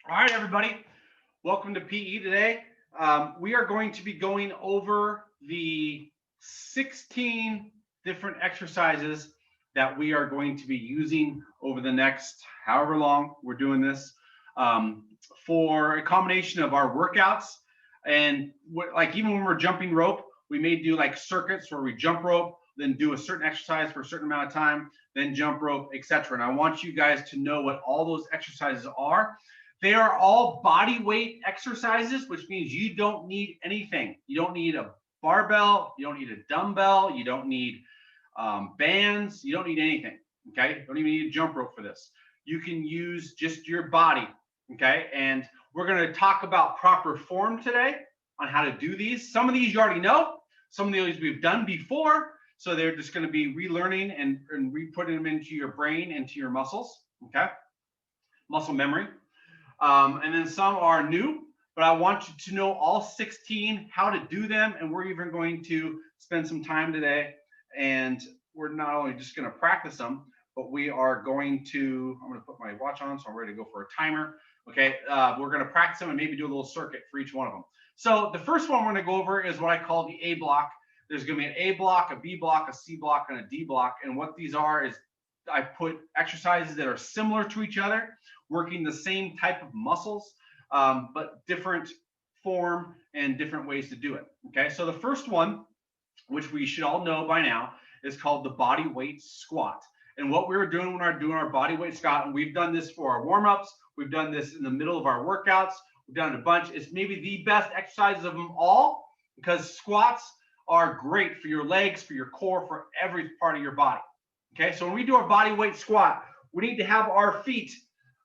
All right, everybody. Welcome to PE today. We are going to be going over the 16 different exercises that we are going to be using over the next however long we're doing this for a combination of our workouts. And like even when we're jumping rope, we may do like circuits where we jump rope, then do a certain exercise for a certain amount of time, then jump rope, etc. And I want you guys to know what all those exercises are. They are all body weight exercises, which means you don't need anything. You don't need a barbell. You don't need a dumbbell. You don't need bands. You don't need anything. Okay. You don't even need a jump rope for this. You can use just your body. Okay. And we're going to talk about proper form today on how to do these. Some of these you already know. Some of these we've done before. So they're just going to be relearning and re-putting them into your brain, into your muscles. Okay. Muscle memory. And then some are new, but I want you to know all 16, how to do them. And we're even going to spend some time today. And we're not only just going to practice them, but we are going to, I'm going to put my watch on, so I'm ready to go for a timer. Okay, we're going to practice them and maybe do a little circuit for each one of them. So the first one we're going to go over is what I call the A block. There's going to be an A block, a B block, a C block, and a D block. And what these are is I put exercises that are similar to each other, working the same type of muscles, but different form and different ways to do it. Okay, so the first one, which we should all know by now, is called the body weight squat. And what we were doing when we were doing our body weight squat, and we've done this for our warm-ups, we've done this in the middle of our workouts, we've done it a bunch. It's maybe the best exercises of them all because squats are great for your legs, for your core, for every part of your body. Okay, so when we do our body weight squat, we need to have our feet,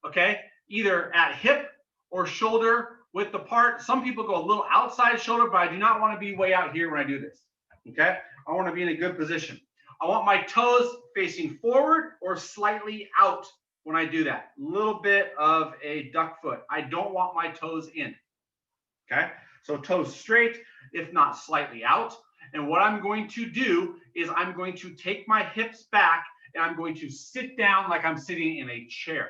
okay, either at hip or shoulder width apart. Some people go a little outside shoulder, but I do not want to be way out here when I do this. Okay, I want to be in a good position. I want my toes facing forward or slightly out when I do that. A little bit of a duck foot. I don't want my toes in. Okay, so toes straight, if not slightly out. And what I'm going to do is I'm going to take my hips back and I'm going to sit down like I'm sitting in a chair.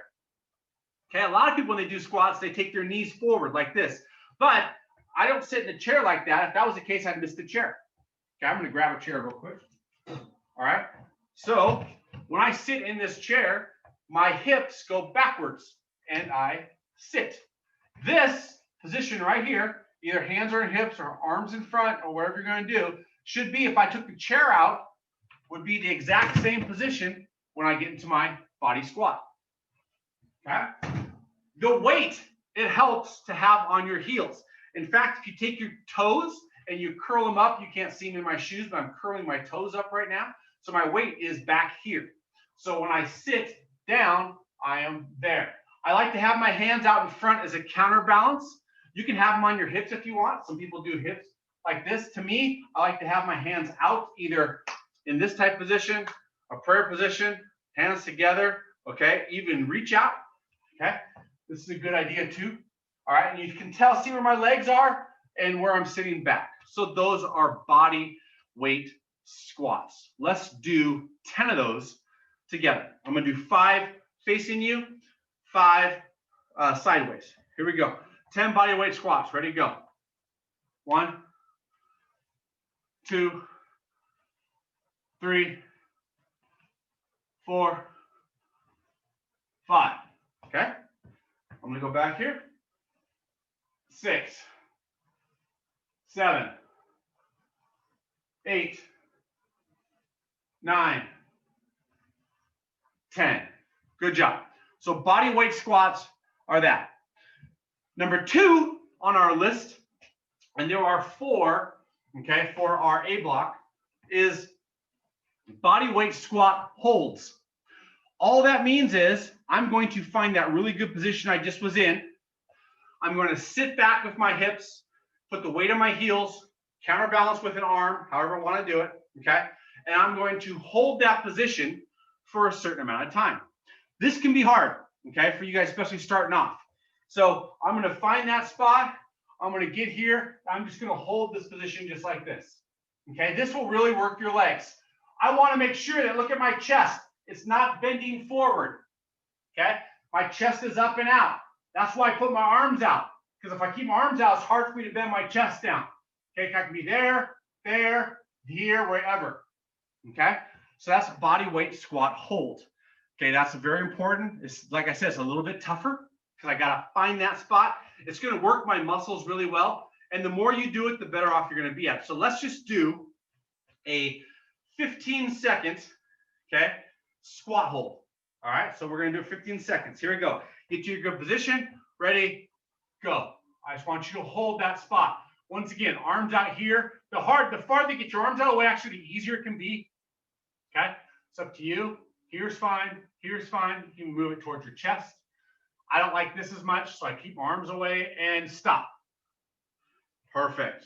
Okay, a lot of people when they do squats, they take their knees forward like this. But I don't sit in a chair like that. If that was the case, I'd miss the chair. Okay, I'm going to grab a chair real quick. All right, so when I sit in this chair, my hips go backwards and I sit. This position right here, either hands or hips or arms in front or whatever you're going to do, should be, if I took the chair out, would be the exact same position when I get into my body squat. Okay? The weight, it helps to have on your heels. In fact, if you take your toes and you curl them up, you can't see me in my shoes, but I'm curling my toes up right now. So my weight is back here. So when I sit down, I am there. I like to have my hands out in front as a counterbalance. You can have them on your hips if you want. Some people do hips like this. To me, I like to have my hands out either in this type position, a prayer position, hands together, okay? Even reach out, okay? This is a good idea too. All right, and you can tell, see where my legs are and where I'm sitting back. So those are body weight squats. Let's do 10 of those together. I'm gonna do 5 facing you, 5 sideways. Here we go. 10 body weight squats. Ready to go. 1, 2, 3, 4, 5. Okay. I'm going to go back here. 6, 7, 8, 9, 10. Good job. So body weight squats are that. Number 2 on our list, and there are 4, okay, for our A block, is body weight squat holds. All that means is I'm going to find that really good position I just was in. I'm going to sit back with my hips, put the weight on my heels, counterbalance with an arm, however I want to do it, okay? And I'm going to hold that position for a certain amount of time. This can be hard, okay, for you guys, especially starting off. So I'm going to find that spot. I'm going to get here. I'm just going to hold this position just like this. Okay, this will really work your legs. I want to make sure that, look at my chest. It's not bending forward. Okay, my chest is up and out. That's why I put my arms out, because if I keep my arms out, it's hard for me to bend my chest down. Okay, I can be there, there, here, wherever. Okay, so that's body weight squat hold. Okay, that's very important. It's like I said, it's a little bit tougher because I gotta find that spot. It's gonna work my muscles really well. And the more you do it, the better off you're gonna be at. So let's just do a 15 seconds, okay, squat hold. All right, so we're gonna do 15 seconds. Here we go. Get to your good position, ready, go. I just want you to hold that spot. Once again, arms out here. The farther you get your arms out of the way, actually, the easier it can be. Okay, it's up to you. Here's fine, here's fine. You can move it towards your chest. I don't like this as much, so I keep my arms away and stop. Perfect.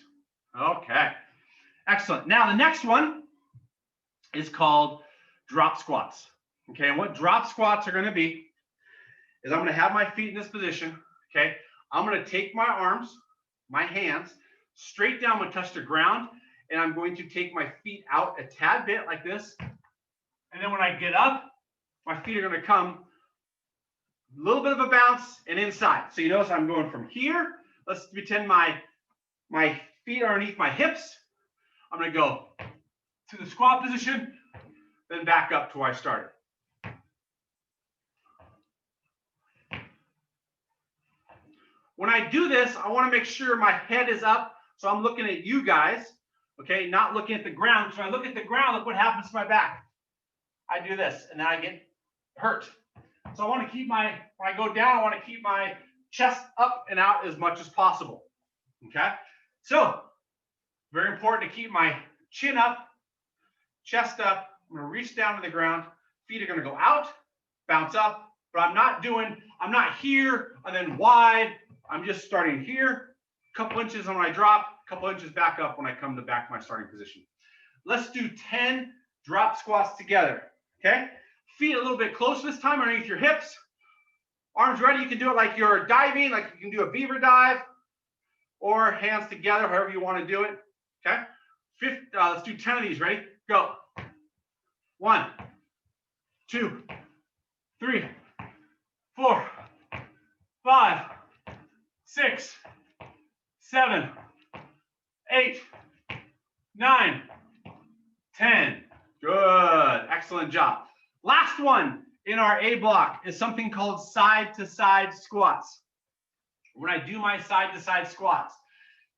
Okay, excellent. Now the next one is called drop squats. Okay, and what drop squats are going to be is I'm going to have my feet in this position. Okay, I'm going to take my arms, my hands, straight down and touch the ground, and I'm going to take my feet out a tad bit like this. And then when I get up, my feet are going to come a little bit of a bounce and inside. So you notice I'm going from here. Let's pretend my feet are underneath my hips. I'm going to go to the squat position, then back up to where I started. When I do this, I want to make sure my head is up. So I'm looking at you guys, okay, not looking at the ground. So when I look at the ground, look what happens to my back. I do this, and then I get hurt. So I want to keep when I go down, I want to keep my chest up and out as much as possible, okay? So, very important to keep my chin up, chest up. I'm going to reach down to the ground. Feet are going to go out, bounce up, but I'm not here and then wide. I'm just starting here, a couple inches when I drop, a couple inches back up when I come to back to my starting position. Let's do 10 drop squats together, okay? Feet a little bit close this time underneath your hips. Arms ready. You can do it like you're diving, like you can do a beaver dive, or hands together, however you want to do it, okay? Let's do 10 of these. Ready? Go. 1, 2, 3, 4, 5, 6, 7, 8, 9, 10. Good. Excellent job. Last one in our A block is something called side-to-side squats. When I do my side-to-side squats,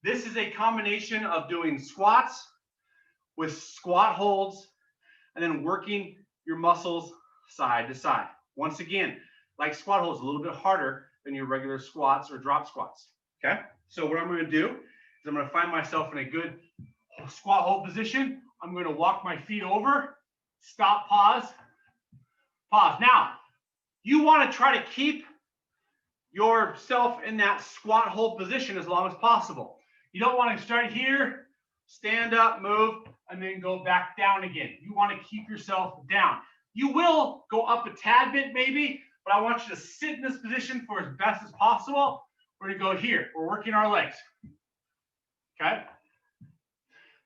this is a combination of doing squats with squat holds and then working your muscles side to side. Once again, like squat holds, a little bit harder than your regular squats or drop squats, okay? So what I'm going to do is I'm going to find myself in a good squat hold position. I'm going to walk my feet over, stop, pause, pause. Now, you want to try to keep yourself in that squat hold position as long as possible. You don't want to start here, stand up, move, and then go back down again. You want to keep yourself down. You will go up a tad bit maybe, but I want you to sit in this position for as best as possible. We're going to go here. We're working our legs. Okay?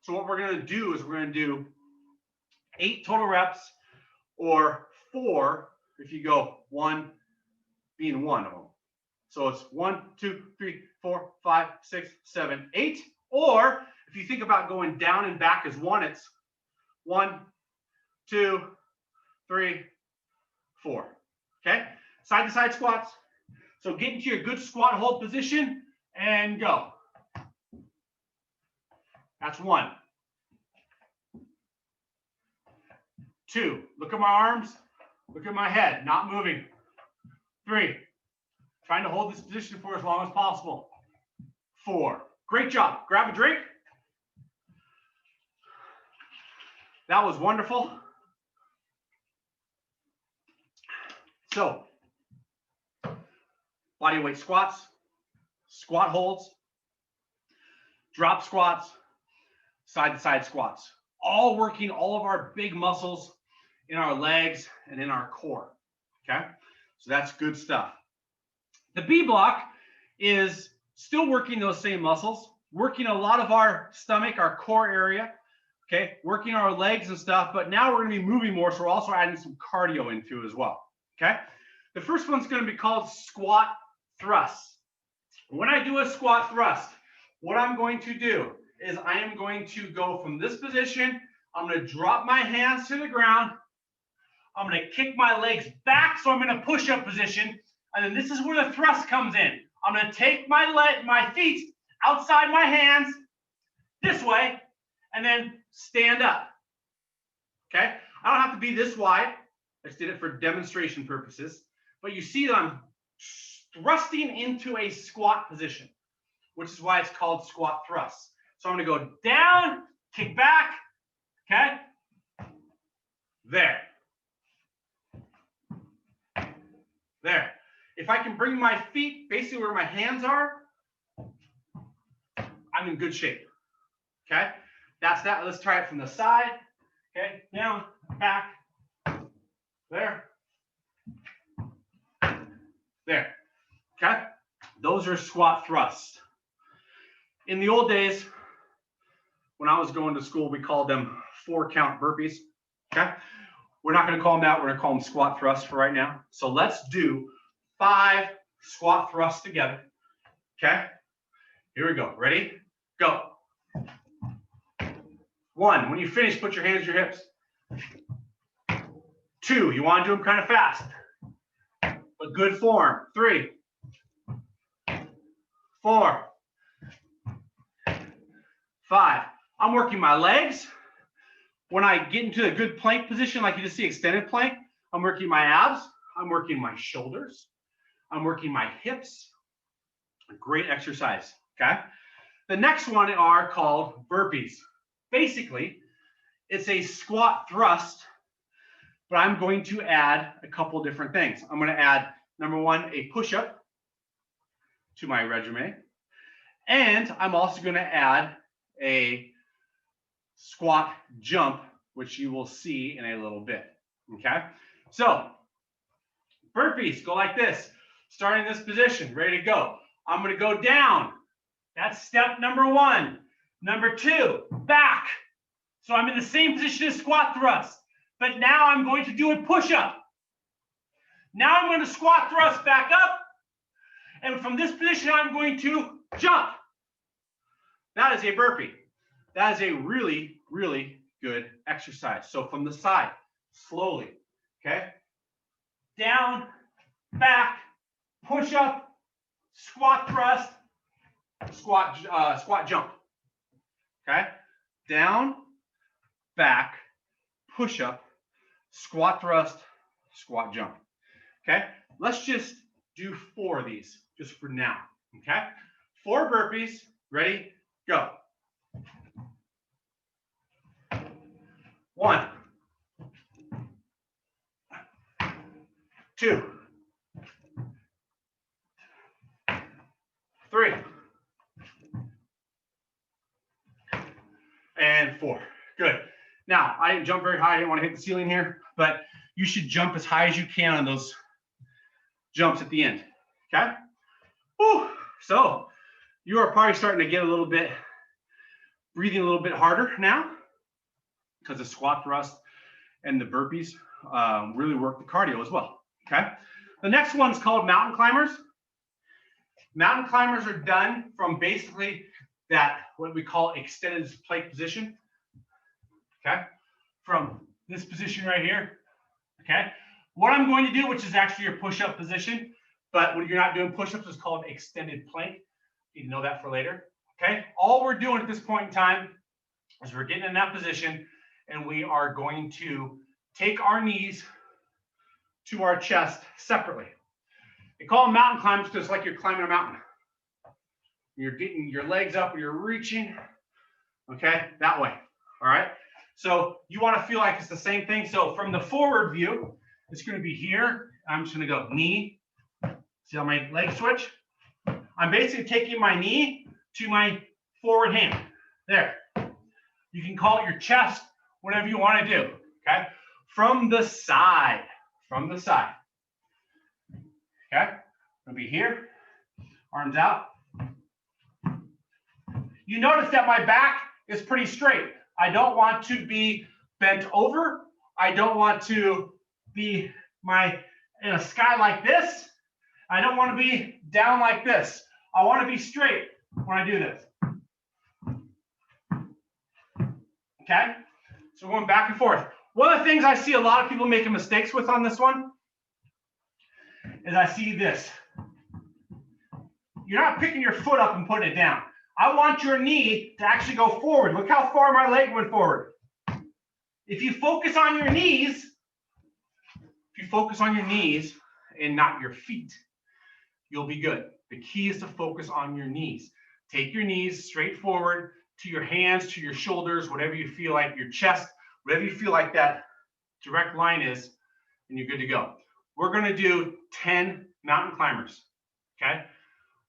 So what we're going to do is we're going to do 8 total reps, or 4 if you go 1 being one of them. So it's 1, 2, 3, 4, 5, 6, 7, 8. Or if you think about going down and back as 1, it's 1, 2, 3, 4. Okay? Side to side squats. So get into your good squat hold position and go. That's 1. 2, look at my arms, look at my head, not moving. 3, trying to hold this position for as long as possible. 4, great job. Grab a drink. That was wonderful. So, body weight squats, squat holds, drop squats, side to side squats, all working all of our big muscles in our legs and in our core, okay? So that's good stuff. The B block is still working those same muscles, working a lot of our stomach, our core area, okay? Working our legs and stuff, but now we're gonna be moving more, so we're also adding some cardio into it as well, okay? The first one's gonna be called squat thrusts. When I do a squat thrust, what I'm going to do is I am going to go from this position. I'm going to drop my hands to the ground. I'm going to kick my legs back, so I'm in a push-up position. And then this is where the thrust comes in. I'm going to take my feet outside my hands this way, and then stand up. Okay? I don't have to be this wide. I just did it for demonstration purposes. But you see that I'm thrusting into a squat position, which is why it's called squat thrust. So I'm going to go down, kick back, okay? There. There. If I can bring my feet basically where my hands are, I'm in good shape. Okay? That's that. Let's try it from the side. Okay? Down, back. There. There. Okay? Those are squat thrusts. In the old days, when I was going to school, we called them 4-count burpees. Okay? We're not going to call them that. We're going to call them squat thrusts for right now. So let's do 5 squat thrusts together. Okay? Here we go. Ready? Go. 1. When you finish, put your hands to your hips. 2. You want to do them kind of fast, but good form. 3. 4. 5. I'm working my legs. When I get into a good plank position, like you just see extended plank, I'm working my abs. I'm working my shoulders. I'm working my hips. A great exercise, okay? The next one are called burpees. Basically, it's a squat thrust, but I'm going to add a couple different things. I'm going to add, number 1, a push-up to my regimen. And I'm also going to add a squat jump, which you will see in a little bit, okay? So, burpees go like this. Starting in this position, ready to go. I'm going to go down. That's step number 1. Number 2, back. So I'm in the same position as squat thrust, but now I'm going to do a push-up. Now I'm going to squat thrust back up, and from this position, I'm going to jump. That is a burpee. That is a really, really good exercise. So from the side, slowly, okay? Down, back, push up, squat thrust, squat jump. Okay? Down, back, push up, squat thrust, squat jump. Okay? Let's just do 4 of these just for now. Okay? 4 burpees. Ready? Go. 1, 2, 3, and 4. Good. Now, I didn't jump very high. I didn't want to hit the ceiling here, but you should jump as high as you can on those jumps at the end. Okay? Whew. So, you are probably starting to get a little bit, breathing a little bit harder now, because the squat thrust and the burpees really work the cardio as well. Okay? The next one's called mountain climbers. Mountain climbers are done from basically that, what we call extended plank position. Okay? From this position right here. Okay? What I'm going to do, which is actually your push-up position, but when you're not doing push-ups, it's called extended plank. You know that for later. Okay? All we're doing at this point in time is we're getting in that position, and we are going to take our knees to our chest separately. They call them mountain climbs because it's like you're climbing a mountain. You're getting your legs up, you're reaching, okay, that way, all right? So you want to feel like it's the same thing. So from the forward view, it's going to be here. I'm just going to go knee. See how my legs switch? I'm basically taking my knee to my forward hand. There. You can call it your chest, whatever you want to do, okay? From the side, okay? It'll be here, arms out. You notice that my back is pretty straight. I don't want to be bent over. I don't want to be in a sky like this. I don't want to be down like this. I want to be straight when I do this. Okay? So we're going back and forth. One of the things I see a lot of people making mistakes with on this one is I see this. You're not picking your foot up and putting it down. I want your knee to actually go forward. Look how far my leg went forward. If you focus on your knees, and not your feet, you'll be good. The key is to focus on your knees. Take your knees straight forward to your hands, to your shoulders, whatever you feel like, your chest, whatever you feel like that direct line is, and you're good to go. We're going to do 10 mountain climbers, okay?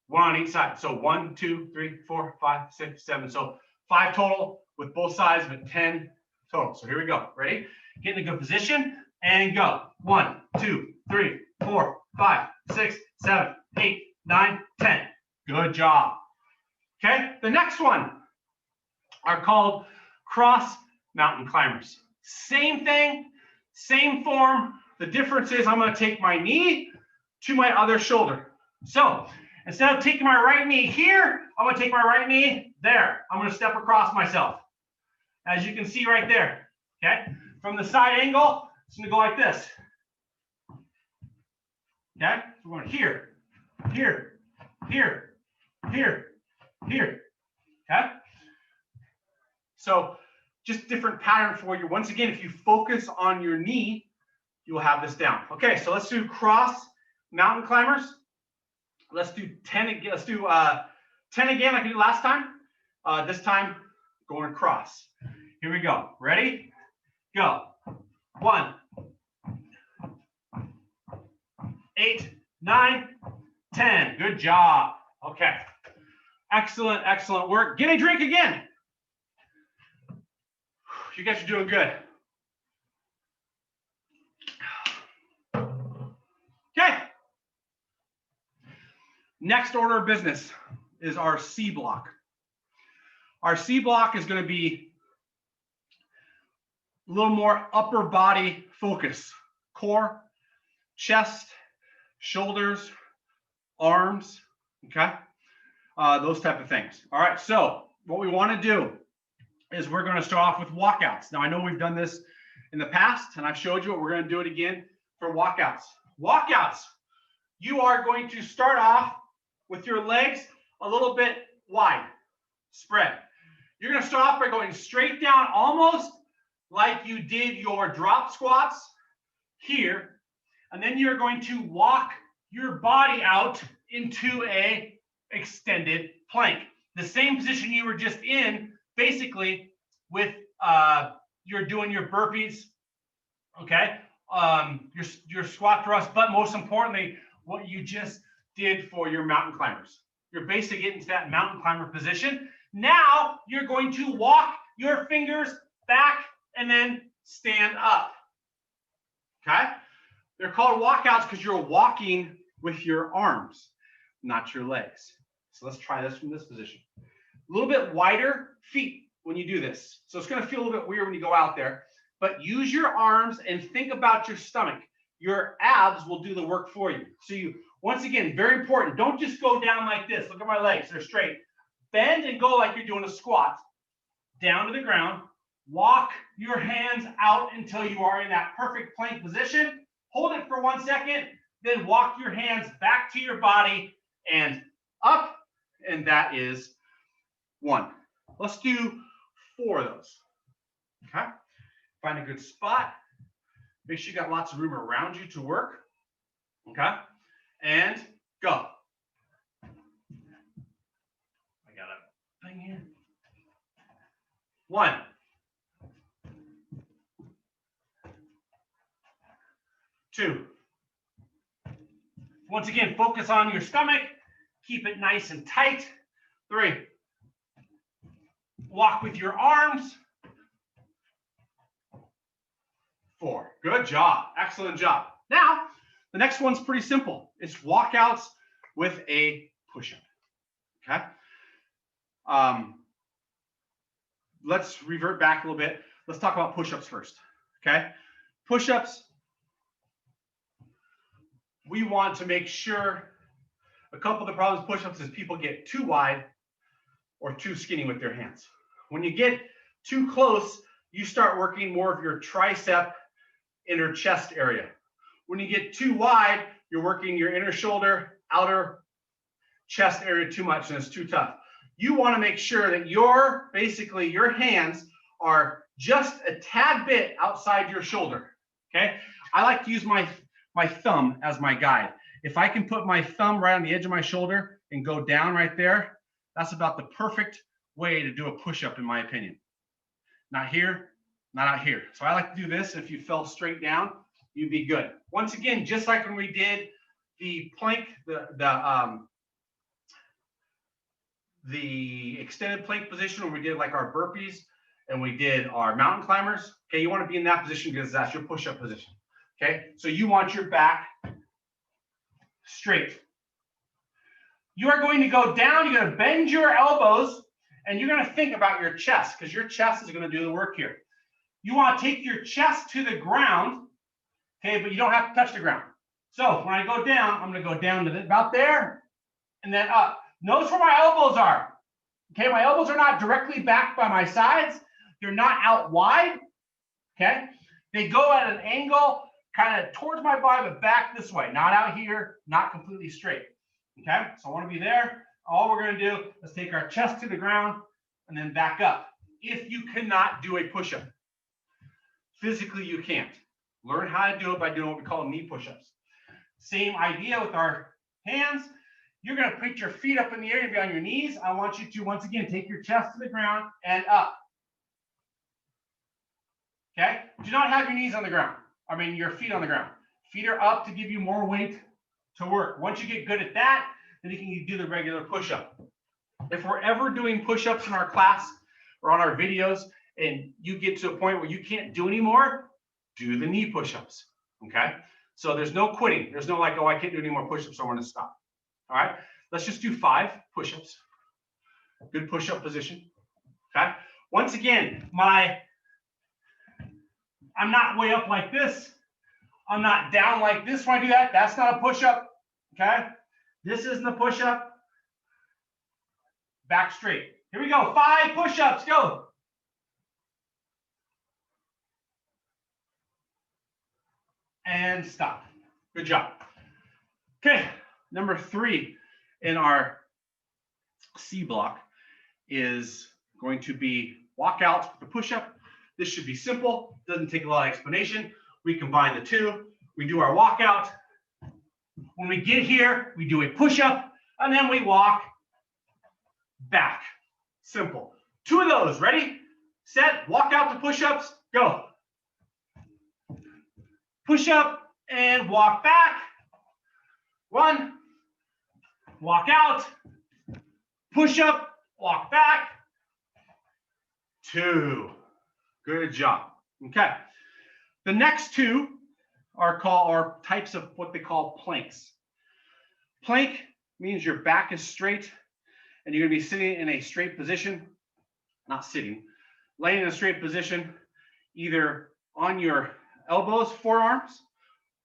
1 on each side. So 1, 2, 3, 4, 5, 6, 7. So 5 total with both sides, but 10 total. So here we go. Ready? Get in a good position and go. 1, 2, 3, 4, 5, 6, 7, 8, 9, 10. Good job. Okay, the next one are called cross mountain climbers. Same thing, same form. The difference is I'm going to take my knee to my other shoulder. So instead of taking my right knee here, I'm going to take my right knee there. I'm going to step across myself. As you can see right there. Okay, from the side angle, it's going to go like this. Okay, so we're going here, here, here, here, here. Okay, so just different pattern for you. Once again, if you focus on your knee, you will have this down. Okay, so let's do cross mountain climbers. Let's do 10 again. Let's do 10 again like we did last time. This time going across. Here we go. Ready? Go. 1, 8, 9, 10. Good job. Okay. Excellent, excellent work. Get a drink again. You guys are doing good. Okay. Next order of business is our C block. Our C block is going to be a little more upper body focus. Core, chest, shoulders, arms, okay? Those type of things. All right, so what we want to do is we're going to start off with walkouts. Now, I know we've done this in the past, and I've showed you what we're going to do it again for walkouts. Walkouts, you are going to start off with your legs a little bit wide, spread. You're going to start off by going straight down, almost like you did your drop squats here, and then you're going to walk your body out into a extended plank. The same position you were just in, basically, with you're doing your burpees, okay? Your squat thrust, but most importantly, what you just did for your mountain climbers. You're basically getting to that mountain climber position. Now you're going to walk your fingers back and then stand up, okay? They're called walkouts because you're walking with your arms, not your legs. So let's try this from this position. A little bit wider feet when you do this. So it's going to feel a little bit weird when you go out there, but use your arms and think about your stomach. Your abs will do the work for you. So you, once again, very important. Don't just go down like this. Look at my legs. They're straight. Bend and go like you're doing a squat. Down to the ground. Walk your hands out until you are in that perfect plank position. Hold it for 1 second. Then walk your hands back to your body and up. And that is 1. Let's do 4 of those. Okay. Find a good spot. Make sure you got lots of room around you to work. Okay. And go. I got a thing here. 1. 2. Once again, focus on your stomach. Keep it nice and tight. 3. Walk with your arms. 4. Good job. Excellent job. Now, the next one's pretty simple. It's walkouts with a push-up. Okay. Let's revert back a little bit. Let's talk about push-ups first. Okay. Push-ups, we want to make sure A couple of the problems with push-ups is people get too wide or too skinny with their hands. When you get too close, you start working more of your tricep, inner chest area. When you get too wide, you're working your inner shoulder, outer chest area too much, and it's too tough. You want to make sure that your hands are just a tad bit outside your shoulder. Okay, I like to use my thumb as my guide. If I can put my thumb right on the edge of my shoulder and go down right there, that's about the perfect way to do a push-up, in my opinion. Not here, not out here. So I like to do this. If you fell straight down, you'd be good. Once again, just like when we did the plank, the extended plank position, when we did like our burpees and we did our mountain climbers. Okay, you want to be in that position because that's your push-up position. Okay, so you want your back straight. You are going to go down, you're going to bend your elbows, and you're going to think about your chest, because your chest is going to do the work here. You want to take your chest to the ground, okay, but you don't have to touch the ground. So when I go down, I'm going to go down to about there and then up. Notice where my elbows are. Okay, my elbows are not directly back by my sides. They're not out wide. Okay, they go at an angle kind of towards my body, but back this way, not out here, not completely straight. Okay, so I want to be there. All we're going to do is take our chest to the ground and then back up. If you cannot do a push-up, physically you can't. Learn how to do it by doing what we call knee push-ups. Same idea with our hands. You're going to put your feet up in the air and be on your knees. I want you to, once again, take your chest to the ground and up. Okay? Do not have your knees on the ground. I mean, your feet on the ground. Feet are up to give you more weight to work. Once you get good at that, then you can do the regular push-up. If we're ever doing push-ups in our class or on our videos and you get to a point where you can't do anymore, do the knee push-ups. Okay? So there's no quitting. There's no like, oh, I can't do any more push-ups, so I'm going to stop. All right? Let's just do 5 push-ups. Good push-up position. Okay? Once again, I'm not way up like this. I'm not down like this when I do that. That's not a push-up. Okay? This isn't a push-up. Back straight. Here we go. 5 push-ups. Go. And stop. Good job. Okay. Number 3 in our C block is going to be walkouts with the push-up. This should be simple. Doesn't take a lot of explanation. We combine the two. We do our walkout. When we get here, we do a push-up, and then we walk back. Simple. 2 of those. Ready? Set. Walk out to push-ups. Go. Push up and walk back. 1. Walk out. Push up. Walk back. 2. Good job. Okay. The next 2 are types of what they call planks. Plank means your back is straight and you're going to be sitting in a straight position, not sitting, laying in a straight position, either on your elbows, forearms,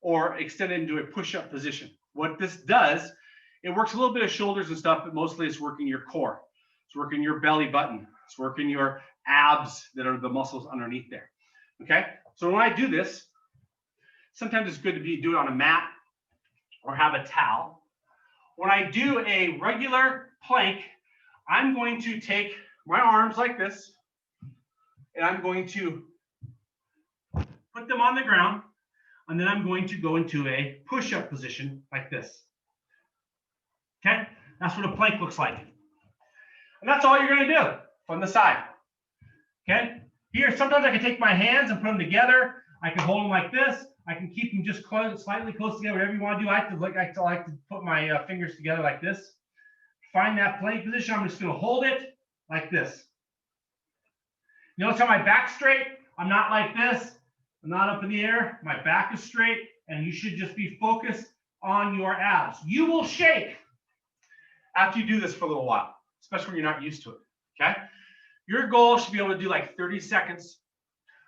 or extended into a push-up position. What this does, it works a little bit of shoulders and stuff, but mostly it's working your core. It's working your belly button. It's working your abs that are the muscles underneath there. Okay, so when I do this, sometimes it's good to do it on a mat or have a towel. When I do a regular plank, I'm going to take my arms like this, and I'm going to put them on the ground, and then I'm going to go into a push-up position like this. Okay, that's what a plank looks like. And that's all you're going to do from the side. Okay, here, sometimes I can take my hands and put them together. I can hold them like this. I can keep them just slightly close together, whatever you want to do. I like to put my fingers together like this. Find that plank position. I'm just going to hold it like this. You notice how my back's straight? I'm not like this. I'm not up in the air. My back is straight, and you should just be focused on your abs. You will shake after you do this for a little while, especially when you're not used to it. Okay? Your goal should be able to do like 30 seconds,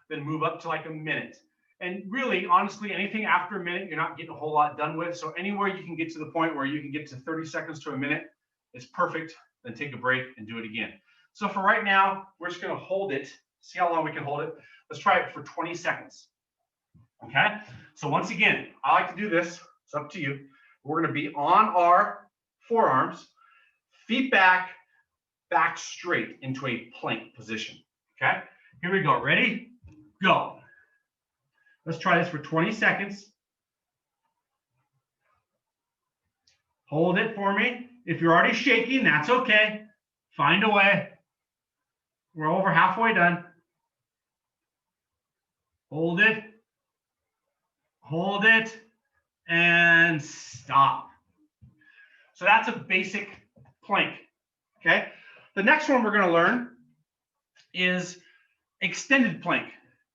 then move up to like a minute. And really, honestly, anything after a minute, you're not getting a whole lot done with. So anywhere you can get to the point where you can get to 30 seconds to a minute is perfect. Then take a break and do it again. So for right now, we're just going to hold it. See how long we can hold it. Let's try it for 20 seconds. Okay. So once again, I like to do this. It's up to you. We're going to be on our forearms, feet back, back straight into a plank position. Okay. Here we go. Ready? Go. Let's try this for 20 seconds. Hold it for me. If you're already shaking, that's okay. Find a way. We're over halfway done. Hold it. Hold it. And stop. So that's a basic plank. Okay. The next one we're going to learn is extended plank.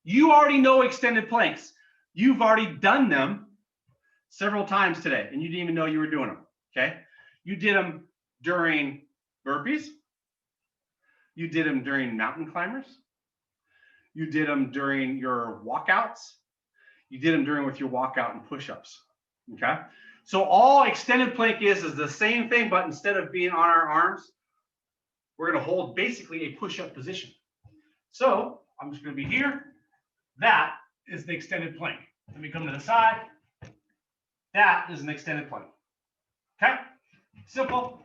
You already know extended planks. You've already done them several times today, and you didn't even know you were doing them, okay? You did them during burpees. You did them during mountain climbers. You did them during your walkouts. You did them during with your walkout and push-ups, okay? So all extended plank is the same thing, but instead of being on our arms, we're going to hold basically a push-up position. So I'm just going to be here. That is the extended plank. Let me come to the side. That is an extended plank. Okay? Simple.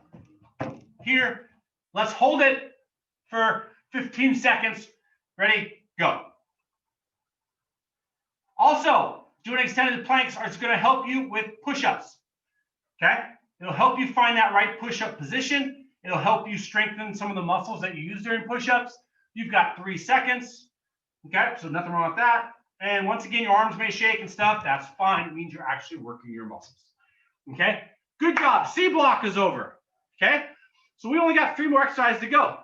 Here. Let's hold it for 15 seconds. Ready? Go. Also, doing extended planks is going to help you with push-ups. Okay? It'll help you find that right push-up position. It'll help you strengthen some of the muscles that you use during push-ups. You've got 3 seconds. Okay, so nothing wrong with that. And once again, your arms may shake and stuff. That's fine. It means you're actually working your muscles. Okay, good job. C block is over. Okay, so we only got 3 more exercises to go.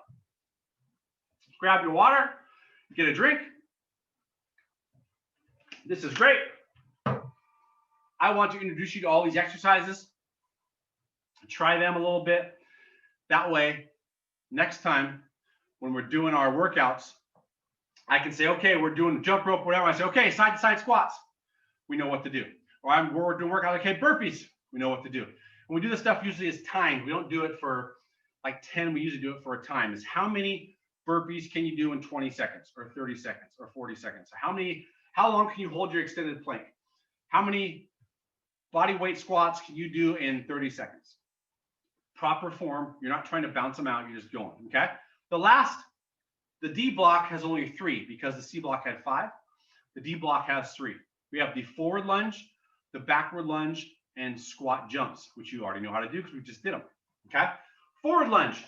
Grab your water, get a drink. This is great. I want to introduce you to all these exercises. Try them a little bit. That way, next time when we're doing our workouts, I can say, okay, we're doing jump rope, whatever. I say, okay, side to side squats. We know what to do. Or we're doing workout, okay, burpees. We know what to do. And we do this stuff usually as timed. We don't do it for like 10. We usually do it for a time. It's how many burpees can you do in 20 seconds or 30 seconds or 40 seconds? How long can you hold your extended plank? How many body weight squats can you do in 30 seconds? Proper form. You're not trying to bounce them out. You're just going, okay? The D block has only 3 because the C block had 5. The D block has 3. We have the forward lunge, the backward lunge, and squat jumps, which you already know how to do because we just did them. Okay? Forward lunge.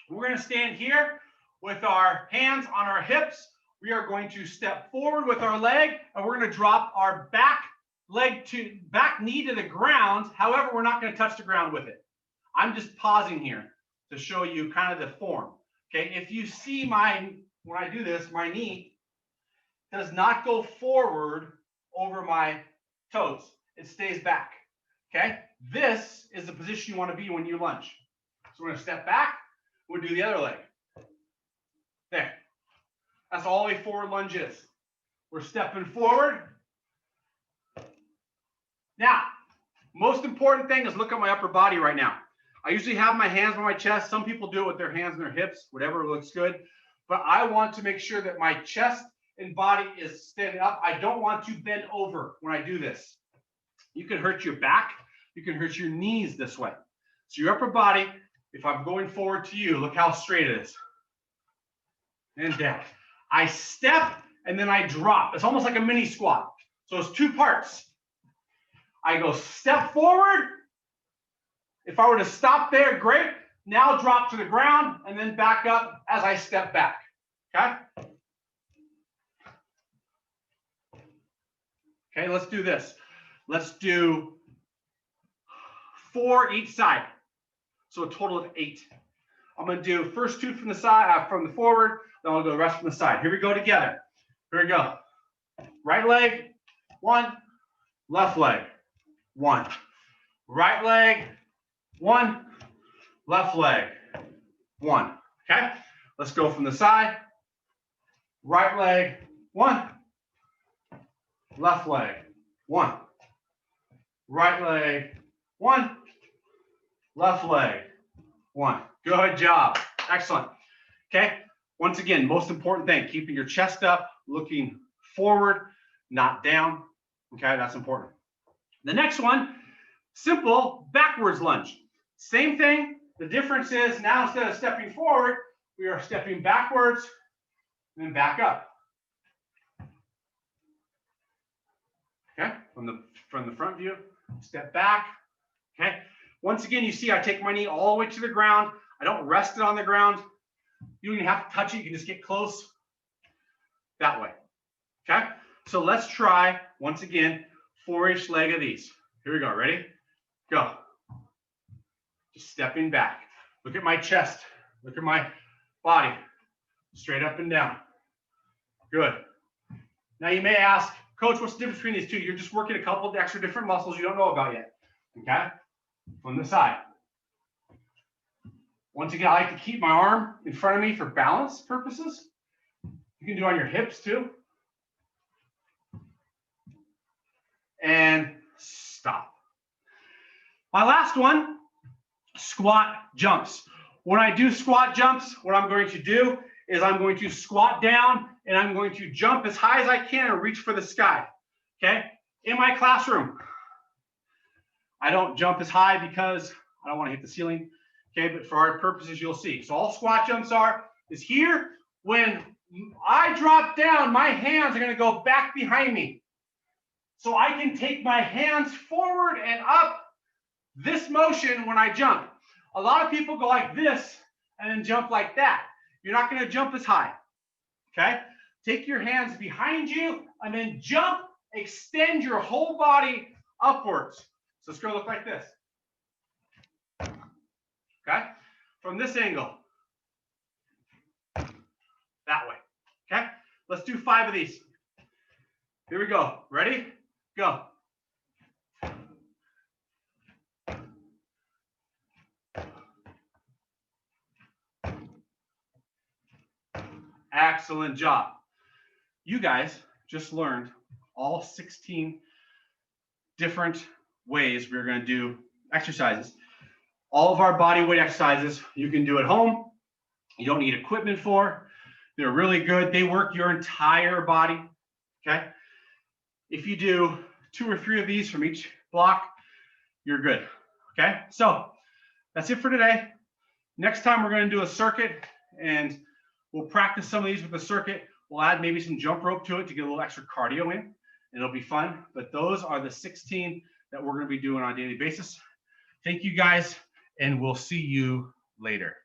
We're going to stand here with our hands on our hips. We are going to step forward with our leg, and we're going to drop our back knee to the ground. However, we're not going to touch the ground with it. I'm just pausing here to show you kind of the form. Okay, if you see when I do this, my knee does not go forward over my toes. It stays back. Okay, this is the position you want to be when you lunge. So we're going to step back. We'll do the other leg. There. That's all a forward lunge is. We're stepping forward. Now, most important thing is look at my upper body right now. I usually have my hands on my chest. Some people do it with their hands on their hips, whatever looks good. But I want to make sure that my chest and body is standing up. I don't want to bend over when I do this. You can hurt your back. You can hurt your knees this way. So your upper body, if I'm going forward to you, look how straight it is. And down. I step and then I drop. It's almost like a mini squat. So it's 2 parts. I go step forward. If I were to stop there, great. Now drop to the ground and then back up as I step back. Okay? Okay, let's do this. Let's do 4 each side. So a total of 8. I'm going to do first 2 from the side, from the forward, then I'll go the rest from the side. Here we go together. Here we go. Right leg, 1. Left leg, 1. Right leg, 1. Left leg, 1. Okay? Let's go from the side. Right leg, 1. left leg, 1. Right leg, 1. Left leg, 1. Good job. Excellent. Okay. Once again, most important thing, keeping your chest up, looking forward, not down. Okay, that's important. The next one, simple backwards lunge. Same thing. The difference is now instead of stepping forward, we are stepping backwards and then back up. Okay, from the front view, step back. Okay. Once again, you see I take my knee all the way to the ground. I don't rest it on the ground. You don't even have to touch it. You can just get close that way. Okay. So let's try, once again, 4-inch leg of these. Here we go. Ready? Go. Just stepping back. Look at my chest. Look at my body. Straight up and down. Good. Now you may ask, Coach, what's the difference between these two? You're just working a couple of extra different muscles you don't know about yet. Okay? From the side. Once again, I like to keep my arm in front of me for balance purposes. You can do it on your hips too. And stop. My last one, squat jumps. When I do squat jumps, what I'm going to do is I'm going to squat down and I'm going to jump as high as I can and reach for the sky. Okay? In my classroom, I don't jump as high because I don't want to hit the ceiling. Okay, but for our purposes, you'll see. So all squat jumps is here. When I drop down, my hands are going to go back behind me. So I can take my hands forward and up. This motion when I jump. A lot of people go like this and then jump like that. You're not going to jump as high. Okay? Take your hands behind you and then jump, extend your whole body upwards. So it's going to look like this. Okay? From this angle. That way. Okay? Let's do 5 of these. Here we go. Ready? Go. Excellent job. You guys just learned all 16 different ways we're going to do exercises. All of our body weight exercises you can do at home. You don't need equipment for. They're really good. They work your entire body. Okay? If you do 2 or 3 of these from each block, you're good. Okay? So that's it for today. Next time we're going to do a circuit and we'll practice some of these with the circuit. We'll add maybe some jump rope to it to get a little extra cardio in. It'll be fun. But those are the 16 that we're going to be doing on a daily basis. Thank you guys, and we'll see you later.